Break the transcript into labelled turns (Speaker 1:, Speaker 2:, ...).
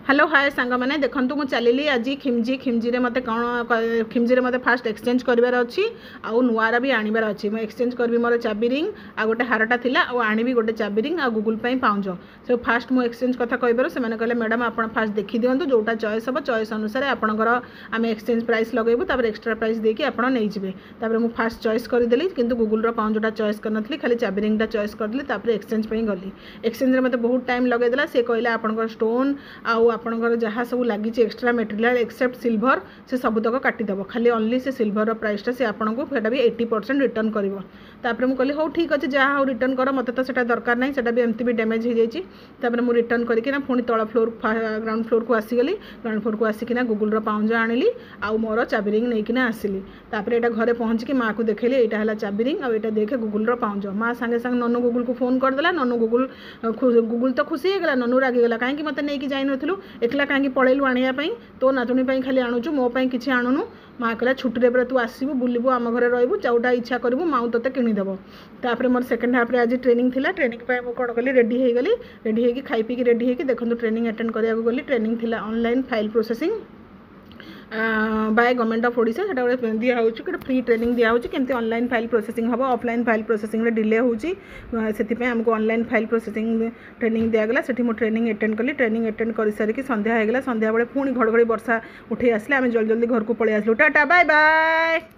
Speaker 1: Hello hi सांग मैंने देखूँ मुझे चलिली आज खिमजी रे मत कौन खिमजी रे मत फास्ट एक्सचेंज करार अच्छी आउ नुआर भी आनबार अच्छी मुझे एक्सचेंज करी मोर चाबी रिंग आ गोटे हारटा थिला आनी गोटे चाबी रिंग आ गूगल पे पाउंज सो फास्ट मुझे एक्सचेंज कथा कहबार से कहले मैडम आप फास्ट देखी दिंतु जोटा चॉइस हम चॉइस अनुसार आपंकर आम एक्सचेंज प्राइस लगेबू एक्सट्रा प्राइस देकी आपड़ नहीं मुझे फास्ट चॉइस करदेली कि गूगल पाउंजटा चॉइस करनी खाली चाबी रिंगटा चॉइस करदेली एक्सचेंज पे गली एक्सचेंज मत बहुत टाइम लगेदेला से कहला आपंकर स्टोन आउ आपंकर जहाँ सब लगी एक्सट्रा मटेरियल एक्सेप्ट सिल्वर से सबुतक काटिदेव खाली ओनली से सिल्वर प्राइसटा से आपको भी 80% रिटर्न कर मुझे हो ठीक अच्छे जहाँ हो रिटर्न कर मत तो से दरकार नहीं से भी एमती भी डैमेज हो जाए मुझे रिटर्न करके पुणी तल फ्लोर ग्राउंड फ्लोर को आसीगली ग्राउंड फ्लोर को आसिकिना गूगल पाउंज आनिली आउ मोर चाबी रिंग नहीं आसिली यहाँ घरे पहुँचिकी माँ को देखली यहाँ है चाबी रिंग आ देखे गूगल पाउंज माँ सांगे सांगे ननु गूगल को फोन करदेला ननु गूगल तो खुशी होगा ननु रागिगला कहीं मत नहीं जाइन एकला कहीं पलैलु आने तो नातुणी खाली आणुचु मो किसी आणुनु माँ कहला छुट्टी पे तू आसबू बुलबू आम घरे रही जोटा इच्छा करू माँ तोते किणीदेव तापर मोर सेकेंड हाफ आज ट्रेनिंग थिला ट्रेनिंग पे मुझे कौन कली रेडी हो गली रेडी होगी खाई पी रेडी होगी देखो ट्रेनिंग अटेंड करा गली ट्रेनिंग थिला online file processing by government of Odisha से गोटे दिखाई फ्री ट्रेनिंग दिखाई केमती ऑनलाइन फाइल प्रोसेसिंग हम ऑफलाइन फाइल प्रोसेसिंग डिले होची आमको ऑनलाइन फाइल प्रोसेसिंग ट्रेनिंग दिगला से ट्रेनिंग अटेंड कली ट्रेनिंग अटेंड कर सारिकी संध्या होगा संध्या बेले पुणी घड़घड़ी वर्षा उठे आसले आम जल्दी जल्दी घर को पलि आसलु टाटा बाय बाय।